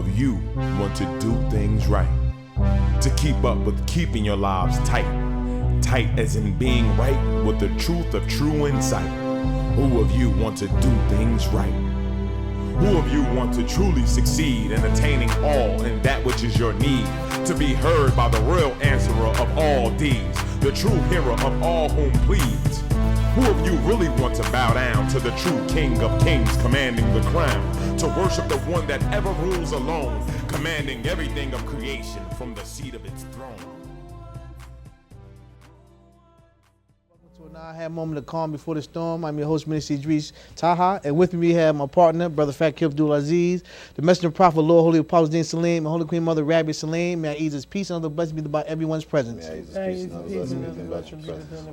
of you want to do things right? To keep up with keeping your lives tight. Tight as in being right with the truth of true insight. Who of you want to do things right? Who of you want to truly succeed in attaining all in that which is your need? To be heard by the real answerer of all deeds, the true hero of all whom pleads. Who of you really want to bow down to the true King of Kings commanding the crown? To worship the one that ever rules alone, commanding everything of creation from the seat of its throne. Now I have a moment of calm before the storm. I'm your host, Minister Idris Taha, and with me we have my partner, Brother Fakir Abdul Aziz, the Messenger of Prophet, Lord Holy-Apostle Deen Saleem, and Holy Queen Mother Rabbi Saleem. May I ease his peace and other blessings be about everyone's presence.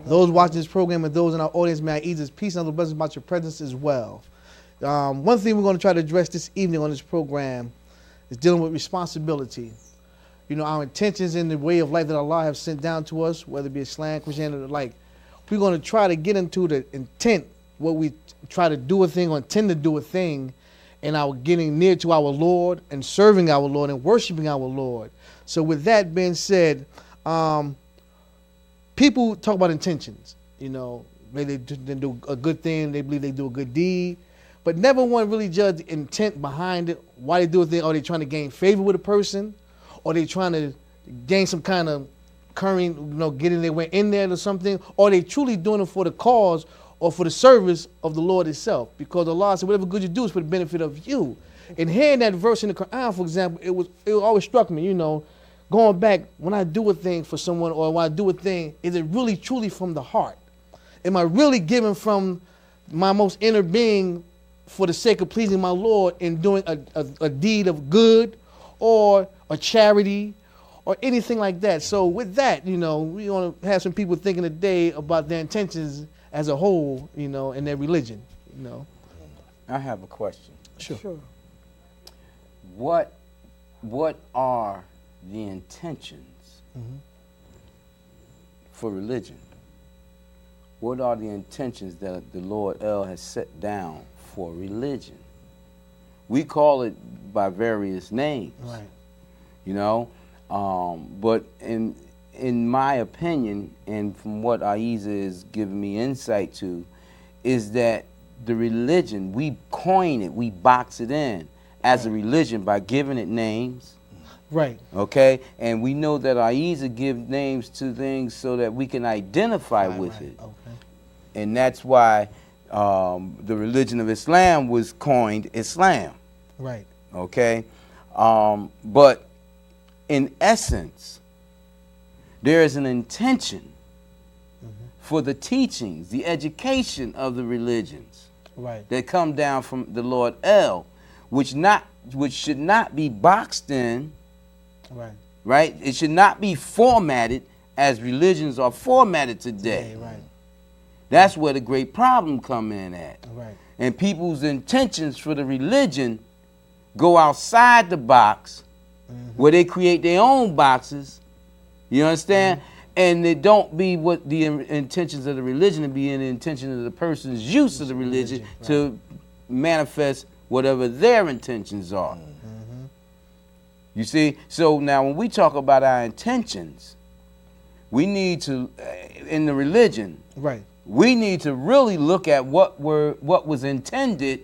Those watching this program and those in our audience, may I ease his peace and other blessings about your presence as well. One thing we're going to try to address this evening on this program is dealing with responsibility. You know, our intentions in the way of life that Allah has sent down to us, whether it be Islam, Christianity, or the like. We're going to try to get into the intent, what we try to do a thing or intend to do a thing, and our getting near to our Lord and serving our Lord and worshiping our Lord. So with that being said, people talk about intentions. You know, they do a good thing, they believe they do a good deed, but never one really judge the intent behind it, why they do a thing. Are they trying to gain favor with a person? Or they trying to gain some kind of current, you know, getting their way in there or something, or are they truly doing it for the cause or for the service of the Lord itself? Because Allah said, whatever good you do is for the benefit of you. And hearing that verse in the Quran, for example, it always struck me, you know, going back, when I do a thing for someone or when I do a thing, is it really truly from the heart? Am I really giving from my most inner being for the sake of pleasing my Lord in doing a deed of good or a charity or anything like that? So with that, you know, we want to have some people thinking today about their intentions as a whole, you know, in their religion, you know. I have a question. Sure. What are the intentions for religion? What are the intentions that the Lord El has set down for religion? We call it by various names, Right. you know. But in my opinion, and from what Ahezaah is giving me insight to, is that the religion, we coin it, we box it in as a religion by giving it names. Right. Okay? And we know that Ahezaah gives names to things so that we can identify with it. Okay. And that's why the religion of Islam was coined Islam. Right. Okay? But in essence, there is an intention for the teachings, the education of the religions that come down from the Lord El, which should not be boxed in, right? It should not be formatted as religions are formatted today. Right. That's where the great problem come in at. Right. And people's intentions for the religion go outside the box, where they create their own boxes, you understand? And they don't be what the intentions of the religion, to be in the intention of the person's use of the religion to manifest whatever their intentions are. You see? So now when we talk about our intentions, we need to, in the religion, we need to really look at what was intended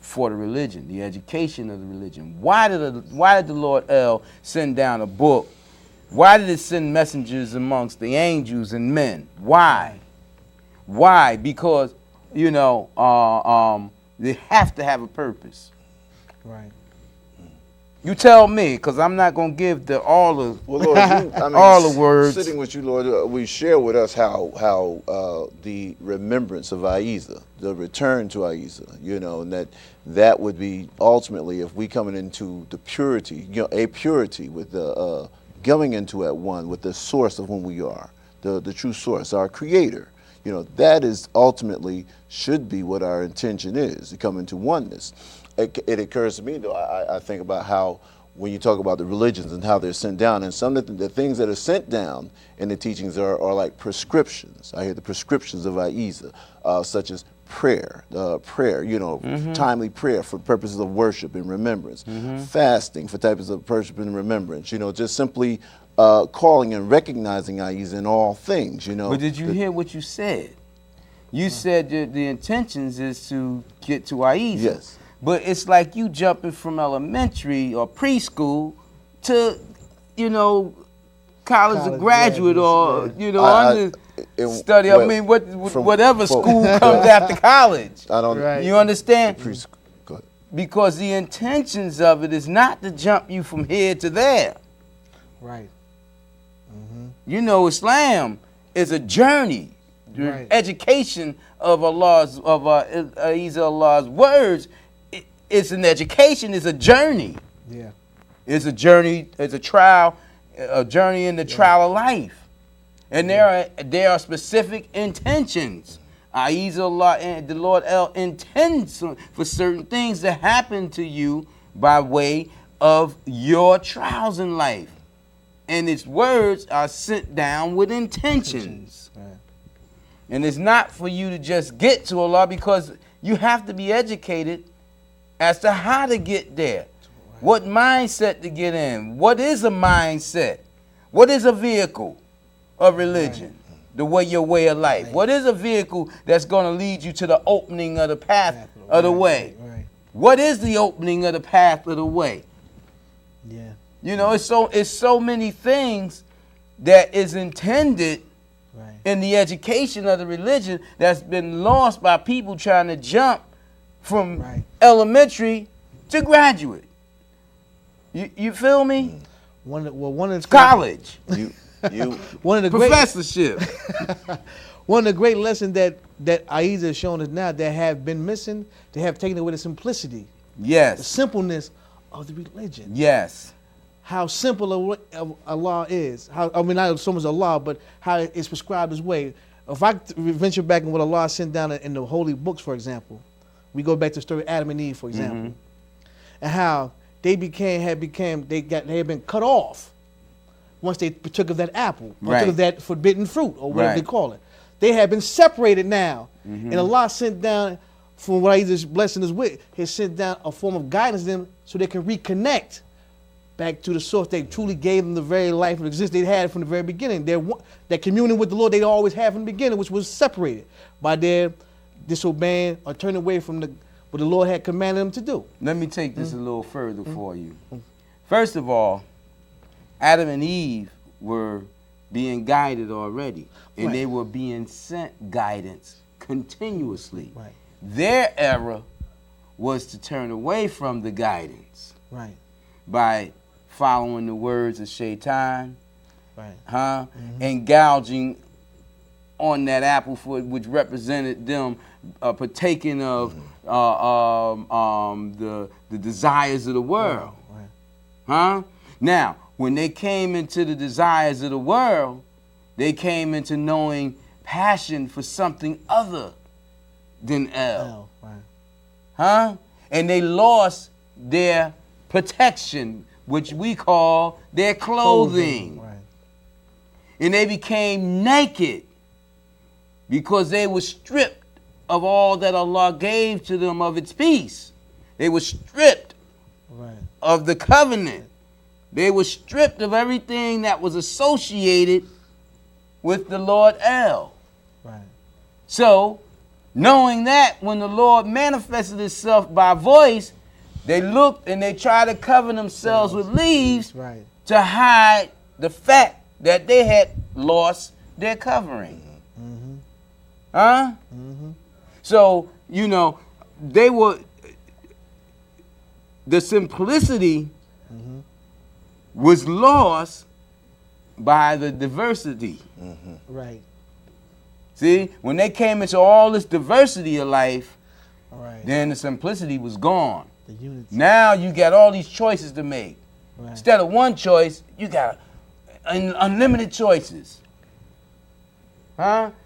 for the religion, the education of the religion. Why did the Lord El send down a book? Why did it send messengers amongst the angels and men? Why? Why? Because, you know, they have to have a purpose. Right. You tell me, because I'm not going to give all the Lord, all the words. Sitting with you, Lord, we share with us how the remembrance of Ahezaah, the return to Ahezaah, you know, and that would be ultimately, if we coming into the purity, you know, a purity with the going into at one with the source of whom we are, the true source, our Creator. You know, that is ultimately should be what our intention is, to come into oneness. It occurs to me, though, I think about how when you talk about the religions and how they're sent down, and some of the things that are sent down in the teachings are like prescriptions. I hear the prescriptions of Ahezaah, such as prayer, timely prayer for purposes of worship and remembrance, fasting for purposes of worship and remembrance, just simply calling and recognizing Ahezaah in all things, But did you hear what you said? You said that the intentions is to get to Ahezaah. Yes. But it's like you jumping from elementary or preschool to, college or graduate or, study. Well, I mean, whatever school comes after college. I don't. Right. You understand? Go ahead. Because the intentions of it is not to jump you from here to there. Right. Islam is a journey. The Right. education of Allah's words, it's an education, it's a journey. Yeah. It's a journey, it's a trial, a journey in the trial of life. And there are specific intentions. Allah and the Lord intends for certain things to happen to you by way of your trials in life. And its words are sent down with intentions. Right. And it's not for you to just get to Allah, because you have to be educated as to how to get there. What mindset to get in. What is a mindset? What is a vehicle of religion? Your way of life. What is a vehicle that's going to lead you to the opening of the path of the way? Right. What is the opening of the path of the way? Yeah. It's so many things that is intended Right. in the education of the religion that's been lost by people trying to jump from Right. elementary to graduate. You feel me? One of the College, one of the great professorship. one of the great lessons that Ahezaah has shown us now that have been missing, they have taken away the simplicity, the Yes, simpleness of the religion. yes, How simple Allah is. Not so much Allah, but how it's prescribed His way. If I venture back in what Allah sent down in the holy books, for example, we go back to the story of Adam and Eve, for example, and how they had been cut off once they partook of that apple, partook of that forbidden fruit, or whatever they call it. They had been separated now, and Allah sent down, from what He's blessing us with, He sent down a form of guidance to them so they can reconnect back to the source. They truly gave them the very life and existence they had from the very beginning. That communion with the Lord they always had from the beginning, which was separated by their disobeying or turning away from what the Lord had commanded them to do. Let me take this a little further for you. First of all, Adam and Eve were being guided already, and they were being sent guidance continuously. Right. Their error was to turn away from the guidance Right. by following the words of Shaitan, Right. and gouging on that apple which represented them partaking of the desires of the world. Right. Now, when they came into the desires of the world, they came into knowing passion for something other than El. Right. And they lost their protection, which we call their clothing. Right. And they became naked because they were stripped of all that Allah gave to them of its peace. They were stripped Right. of the covenant. They were stripped of everything that was associated with the Lord El. Right. So, knowing that, when the Lord manifested Himself by voice, they looked and they tried to cover themselves with leaves Right. to hide the fact that they had lost their covering. So, they were, the simplicity was lost by the diversity. Right. See, when they came into all this diversity of life, Right. then the simplicity was gone. The unity. Now you got all these choices to make. Right. Instead of one choice, you got unlimited choices.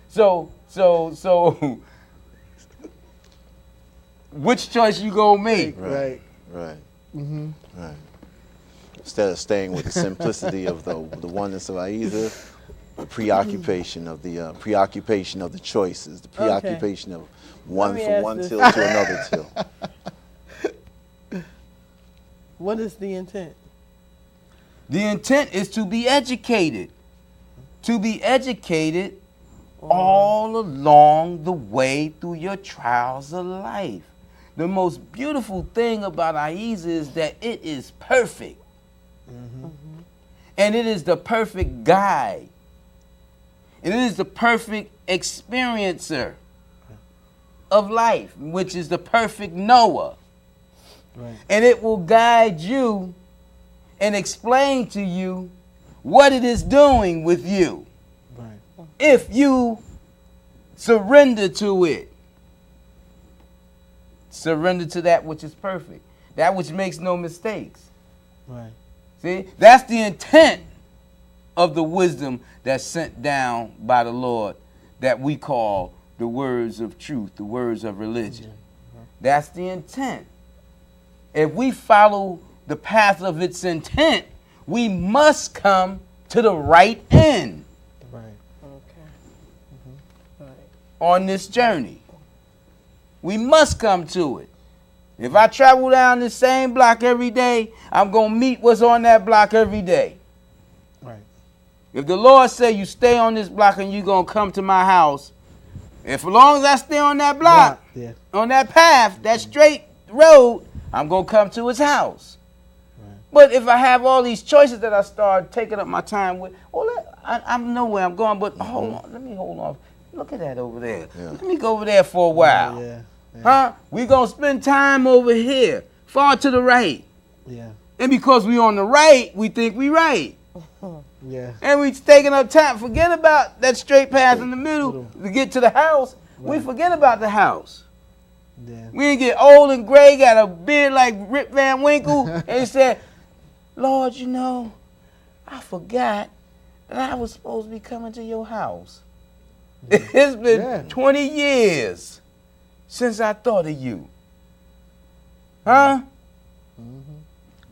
So, which choice you gonna make? Right. Right. Right. Instead of staying with the simplicity of the oneness of Ahezaah, The preoccupation of the choices, the preoccupation of one from one till to another till. What is the intent? The intent is to be educated. To be educated all along the way through your trials of life. The most beautiful thing about Ahezaah is that it is perfect. And it is the perfect guide. And it is the perfect experiencer of life, which is the perfect knower. Right. And it will guide you and explain to you what it is doing with you. Right. If you surrender to it. Surrender to that which is perfect. That which makes no mistakes. Right. See? That's the intent of the wisdom that's sent down by the Lord that we call the words of truth, the words of religion. That's the intent. If we follow the path of its intent, we must come to the right end Right. Okay. Right. on this journey. We must come to it. If I travel down the same block every day, I'm going to meet what's on that block every day. Right. If the Lord say you stay on this block and you're going to come to my house, if as long as I stay on that block, Yeah. on that path, that straight road, I'm going to come to his house. Right. But if I have all these choices that I start taking up my time with, I know where I'm going, but hold on, let me hold on. Look at that over there. Yeah. Let me go over there for a while. Yeah. Yeah. Huh? We going to spend time over here, far to the right. Yeah. And because we on the right, we think we right. Yeah. And we taking up time. Forget about that straight path in the middle to get to the house. We forget about the house. Yeah. We didn't get old and gray, got a beard like Rip Van Winkle, and he said, Lord, you know, I forgot that I was supposed to be coming to your house. It's been 20 years since I thought of you. Huh?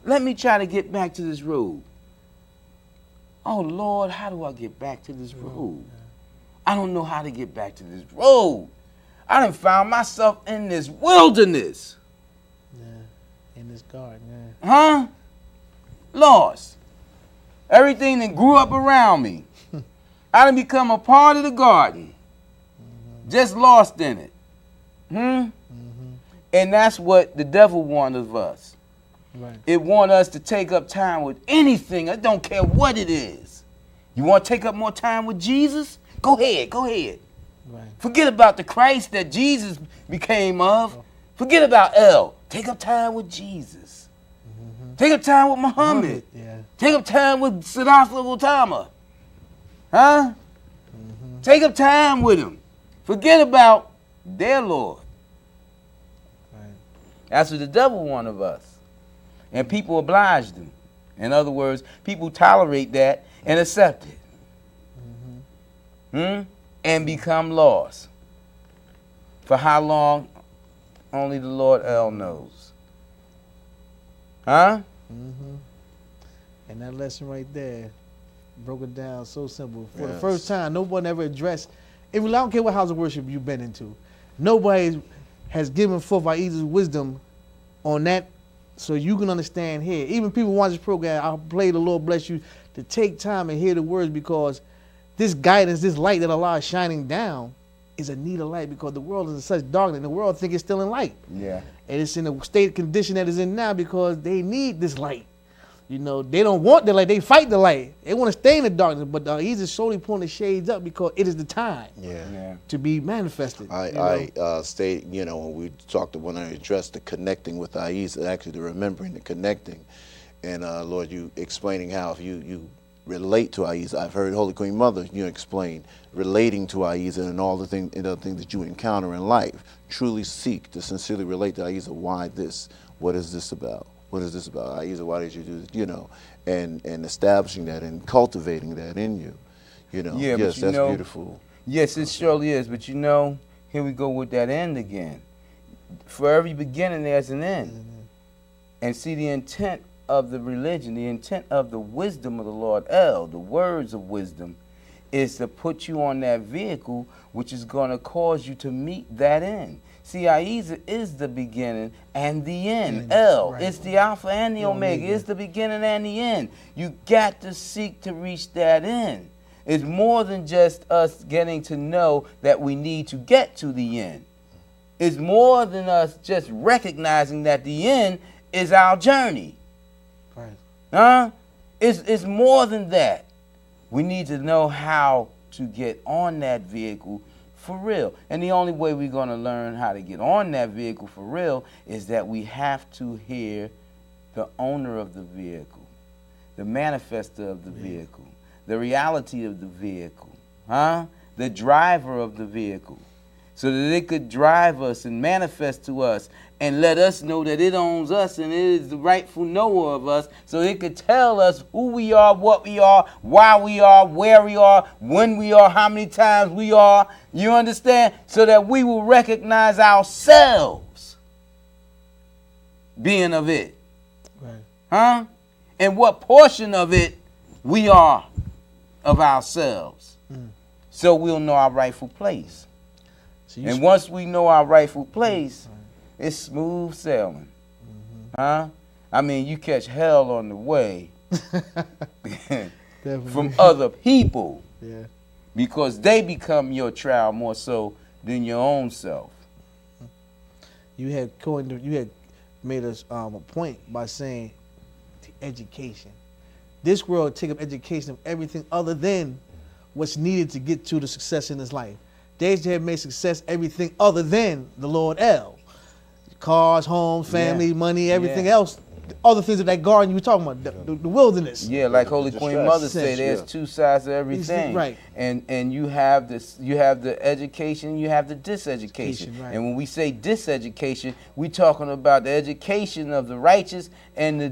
Let me try to get back to this road. Oh, Lord, how do I get back to this road? I don't know how to get back to this road. I done found myself in this wilderness. Yeah. In this garden. Yeah. Huh? Lost. Everything that grew up around me. I done become a part of the garden. Just lost in it. And that's what the devil wants of us. Right. It wants us to take up time with anything. I don't care what it is. You want to take up more time with Jesus? Go ahead, go ahead. Right. Forget about the Christ that Jesus became of. Forget about El. Take up time with Jesus. Take up time with Muhammad. Yeah. Take up time with Siddhartha Gautama. Huh? Take up time with him. Forget about their Lord. Right. That's what the devil wants of us. And people oblige them. In other words, people tolerate that and accept it. And become lost. For how long? Only the Lord El knows. Huh? And that lesson right there broke it down so simple. For the Yes. first time, no one ever addressed. I don't care what house of worship you've been into. Nobody has given forth Ahezaah's wisdom on that, so you can understand here. Even people watch this program, I'll play the Lord bless you, to take time and hear the words, because this guidance, this light that Allah is shining down is a need of light, because the world is in such darkness and the world think it's still in light. Yeah. And it's in the state condition that it's in now because they need this light. You know, they don't want the light, they fight the light. They want to stay in the darkness, but he's just slowly pulling the shades up because it is the time Yeah. to be manifested. I state, when we talked when I addressed the connecting with Ahezaah, actually the remembering, the connecting. And Lord, you explaining how if you relate to Ahezaah. I've heard Holy Queen Mother, explain relating to Ahezaah and all the things that you encounter in life. Truly seek to sincerely relate to Ahezaah. Why this? What is this about? What is this about? Ahezaah, why did you do this? And establishing that and cultivating that in you. Yeah, yes, but that's beautiful. Yes, it surely is. But here we go with that end again. For every beginning, there's an end. And see, the intent of the religion, the intent of the wisdom of the Lord El, the words of wisdom, is to put you on that vehicle, which is going to cause you to meet that end. See, Ahezaah is the beginning and the end. El, right. it's the Alpha and the Omega. It's the beginning and the end. You got to seek to reach that end. It's more than just us getting to know that we need to get to the end. It's more than us just recognizing that the end is our journey. Right. Huh? It's more than that. We need to know how to get on that vehicle for real. And the only way we're going to learn how to get on that vehicle for real is that we have to hear the owner of the vehicle, the manifester of the vehicle, the reality of the vehicle, the driver of the vehicle, so that it could drive us and manifest to us and let us know that it owns us and it is the rightful knower of us, so it could tell us who we are, what we are, why we are, where we are, when we are, how many times we are. You understand? So that we will recognize ourselves being of it. Right. And what portion of it we are of ourselves. So we'll know our rightful place. So And once we know our rightful place, it's smooth sailing. I mean, you catch hell on the way from other people, Yeah. because they become your trial more so than your own self. You had made us a point by saying the education. This world take up education of everything other than what's needed to get to the success in this life. They have made success everything other than the Lord El. Cars, homes, family, money, everything else. Other things of that garden you were talking about, the wilderness. Yeah, like Holy Queen Mother say, there's two sides to everything. Right. And you have this, you have the education, you have the diseducation. Right. And when we say diseducation, we talking about the education of the righteous and the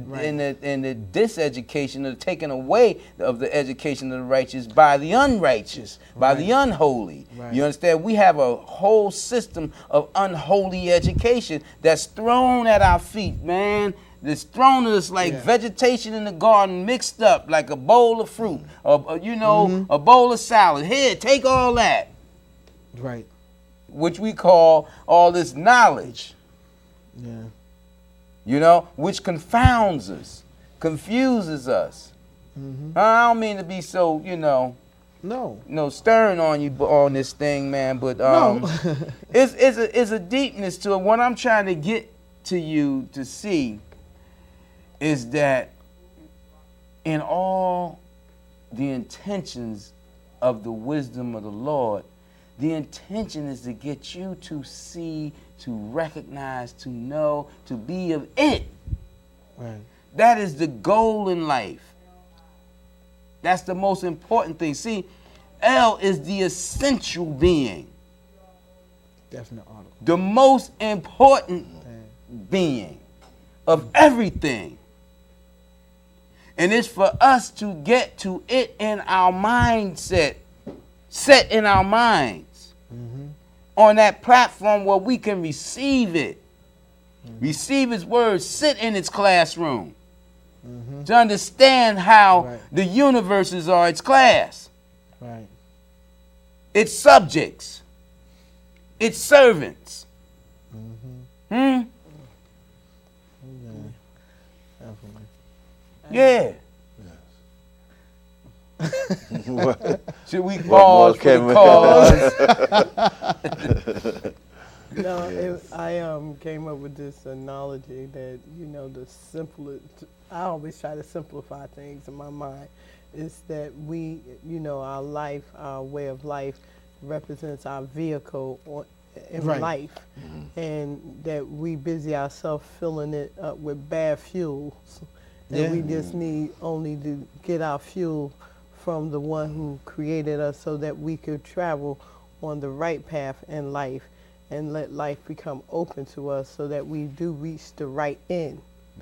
and the diseducation, of taking away of the education of the righteous by the unrighteous, by the unholy. Right. You understand? We have a whole system of unholy education that's thrown at our feet, man. It's thrown at us like vegetation in the garden mixed up, like a bowl of fruit, or a bowl of salad. Here, take all that. Right. Which we call all this knowledge. Yeah. Which confounds us, confuses us. I don't mean to be so, No. stern on you on this thing, man, but it's a deepness to it. What I'm trying to get to you to see is that in all the intentions of the wisdom of the Lord, the intention is to get you to see, to recognize, to know, to be of it. Right. That is the goal in life. That's the most important thing. See, El is the essential being. Definite article. The most important being of everything. And it's for us to get to it in our mindset, set in our minds, on that platform where we can receive it, receive its words, sit in its classroom, to understand how the universes are its class, its subjects, its servants. Yeah. Should we pause for the cause? No, I came up with this analogy that, the simplest, I always try to simplify things in my mind, is that we, our life, our way of life represents our vehicle in life, and that we busy ourselves filling it up with bad fuels. And we just need only to get our fuel from the one who created us so that we could travel on the right path in life and let life become open to us so that we do reach the right end.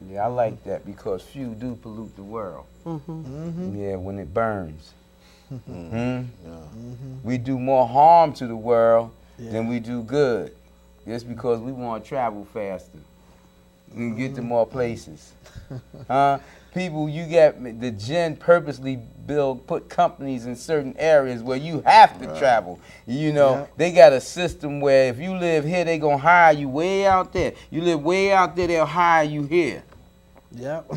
Yeah, I like that, because fuel do pollute the world. Yeah, when it burns. We do more harm to the world than we do good. Just because we want to travel faster and get to more places. people, you got the gen purposely put companies in certain areas where you have to travel. You know, they got a system where if you live here, they gonna hire you way out there. You live way out there, they'll hire you here. Yep.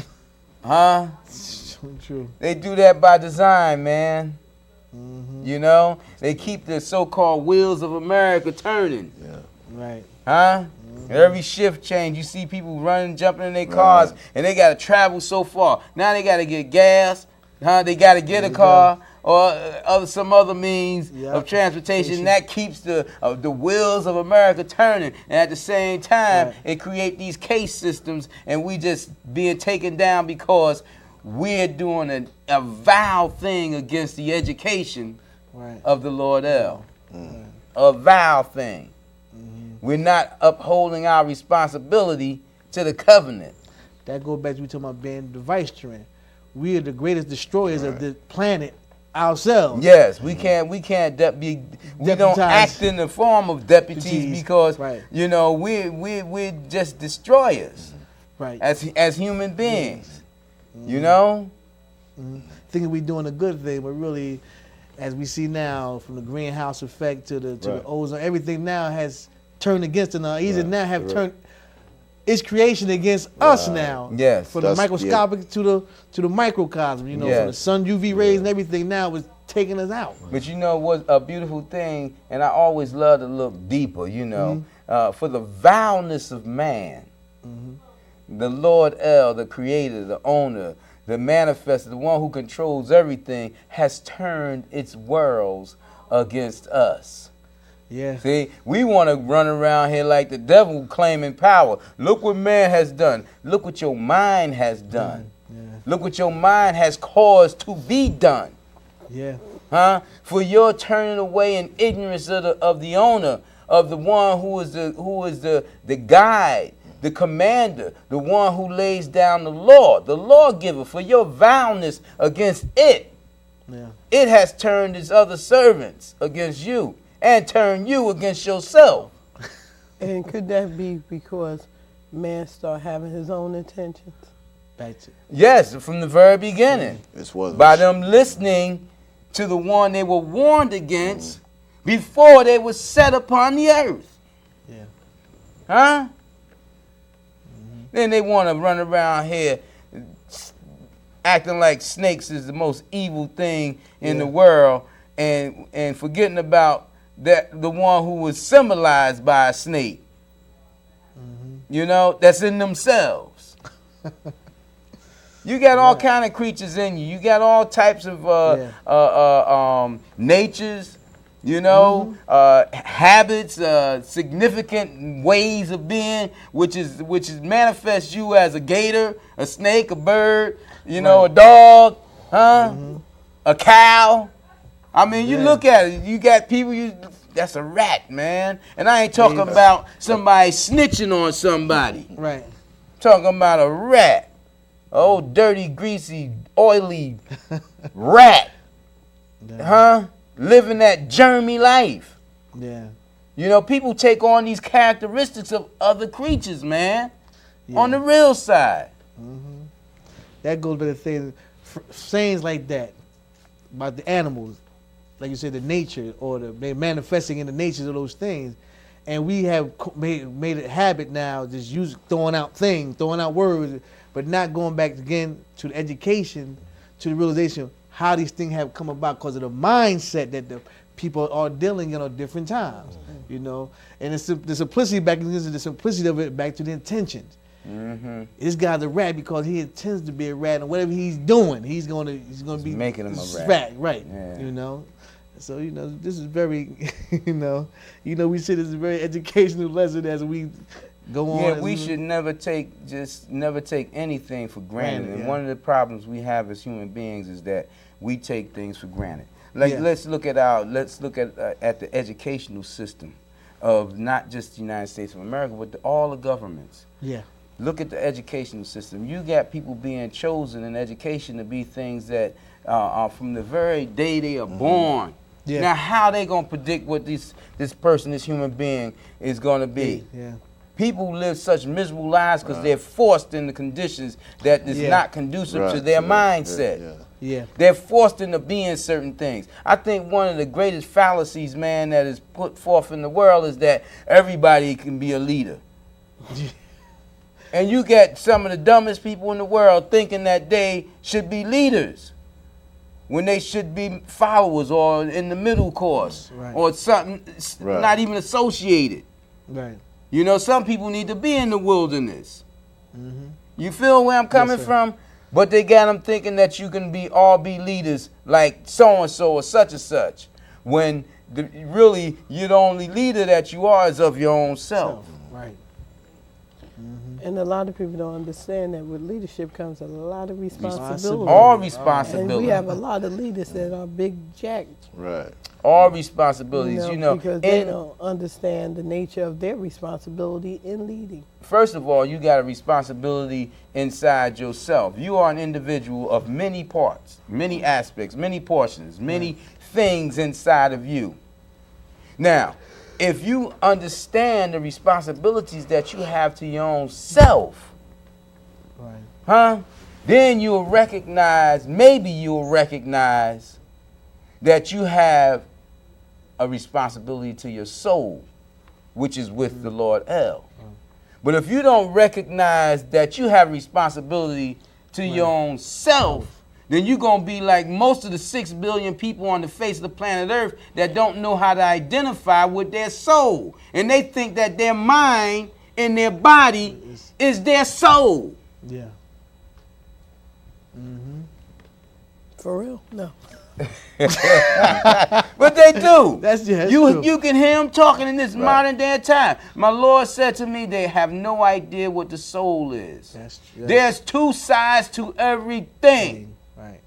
Huh? So true. They do that by design, man. You know, they keep the so-called wheels of America turning. Yeah. Right. Huh? Every shift change, you see people running, jumping in their cars, and they got to travel so far. Now they got to get gas. Huh? They got to get a car or some other means of transportation. That keeps the wheels of America turning. And at the same time, it create these case systems, and we just being taken down because we're doing a vile thing against the education of the Lord El. A vile thing. We're not upholding our responsibility to the covenant. That goes back to we talking about being the vicegerent. We are the greatest destroyers of the planet ourselves. Yes, we don't act in the form of deputies because you know we're just destroyers. Right. As human beings. You know? Thinking we're doing a good thing, but really, as we see now, from the greenhouse effect to the ozone, everything now has turned against it. Now, now have turned its creation against us now. Yes. From the microscopic to the microcosm. You know, from the sun UV rays and everything now is taking us out. But you know what's a beautiful thing, and I always love to look deeper. You know, for the vileness of man. The Lord El, the creator, the owner, the manifestor, the one who controls everything, has turned its worlds against us. Yeah. See, we want to run around here like the devil claiming power. Look what man has done. Look what your mind has done. Look what your mind has caused to be done. Yeah. Huh? For your turning away in ignorance of the owner, of the one who is the guide, the commander, the one who lays down the lawgiver, for your vileness against it. Yeah. It has turned its other servants against you and turned you against yourself. And could that be because man started having his own intentions? Yes, from the very beginning. By them listening to the one they were warned against before they were set upon the earth. Yeah. Huh? Then they want to run around here acting like snakes is the most evil thing in the world and forgetting about that the one who was symbolized by a snake. You know, that's in themselves. You got all kind of creatures in you. You got all types of natures, you know, habits, significant ways of being, which is manifests you as a gator, a snake, a bird, you know, a dog, a cow. I mean, you look at it. You got people. That's a rat, man. And I ain't talking about somebody snitching on somebody. Right. Talking about a rat. Old dirty, greasy, oily rat. Huh? Living that germy life. Yeah. You know, people take on these characteristics of other creatures, man. On the real side. That goes with the thing, sayings like that about the animals, like you said, the nature or they're manifesting in the natures of those things. And we have made it a habit now, just throwing out things, throwing out words, but not going back again to the education, to the realization of how these things have come about because of the mindset that the people are dealing in at different times, you know. And it's the simplicity back into the simplicity of it back to the intentions. This guy's a rat because he intends to be a rat, and whatever he's doing, he's gonna be making him a rat. Right? Yeah. You know. So you know, this is very, you know, we say this is a very educational lesson as we go on. Yeah, we should never take anything for granted. And one of the problems we have as human beings is that we take things for granted. Like let's look at the educational system of not just the United States of America, but all the governments. Yeah. Look at the educational system. You got people being chosen in education to be things that are from the very day they are born. Yeah. Now, how they gonna predict what this person, this human being, is gonna be? Yeah. People live such miserable lives because they're forced into conditions that is not conducive to their mindset. Yeah. They're forced into being certain things. I think one of the greatest fallacies, man, that is put forth in the world is that everybody can be a leader. And you get some of the dumbest people in the world thinking that they should be leaders when they should be followers or in the middle course or something not even associated. Right. You know, some people need to be in the wilderness. You feel where I'm coming from? But they got them thinking that you can all be leaders like so-and-so or such and such. When really, you're the only leader that you are is of your own self. Right. And a lot of people don't understand that with leadership comes a lot of responsibility. All responsibility. And we have a lot of leaders that are big jack. Right. All responsibilities, because they don't understand the nature of their responsibility in leading. First of all, you got a responsibility inside yourself. You are an individual of many parts, many aspects, many portions, many things inside of you. Now, if you understand the responsibilities that you have to your own self, then you'll recognize, maybe you'll recognize that you have a responsibility to your soul, which is with the Lord El. But if you don't recognize that you have responsibility to your own self, then you're going to be like most of the 6 billion people on the face of the planet Earth that don't know how to identify with their soul. And they think that their mind and their body is their soul. Yeah. For real? No. But they do. That's you. true. You can hear them talking in this modern day time. My Lord said to me, they have no idea what the soul is. There's two sides to everything. Right.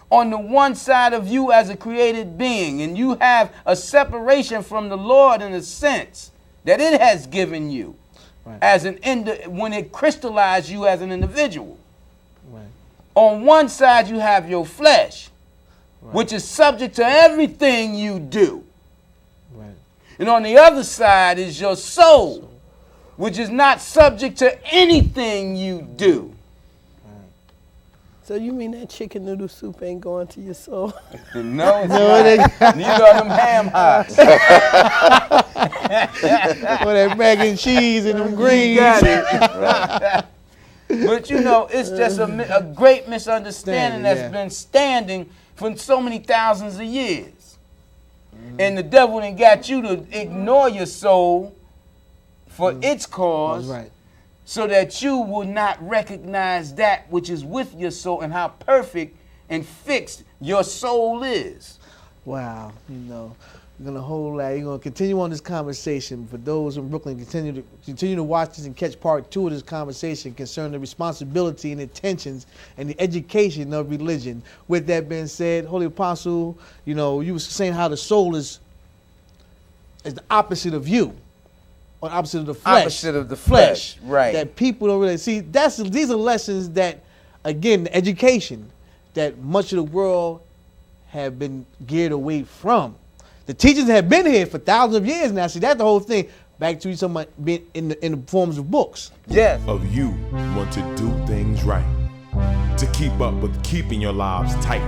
On the one side of you as a created being, and you have a separation from the Lord in a sense that it has given you as when it crystallized you as an individual. Right. On one side you have your flesh, which is subject to everything you do. Right. And on the other side is your soul, which is not subject to anything you do. So you mean that chicken noodle soup ain't going to your soul? No, it's not. Neither are them ham hocks. Or that mac and cheese and them greens. You got it. But you know, it's just a great misunderstanding that's been standing for so many thousands of years. And the devil done got you to ignore your soul for its cause. That's right. So that you will not recognize that which is with your soul and how perfect and fixed your soul is. Wow, you know, we're gonna hold that. You're gonna continue on this conversation. For those in Brooklyn, continue to watch this and catch part 2 of this conversation concerning the responsibility and intentions and the education of religion. With that being said, Holy Apostle, you know, you were saying how the soul is the opposite of you. Or opposite of the flesh. Opposite of the flesh, right. That people don't really see. These are lessons that, again, the education that much of the world have been geared away from. The teachings have been here for thousands of years now. See, that's the whole thing. Back to you talking about being in the forms of books. Yes. Of you want to do things right, to keep up with keeping your lives tight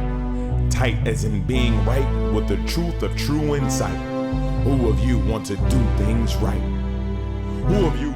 as in being right with the truth of true insight. Who of you want to do things right? Who of you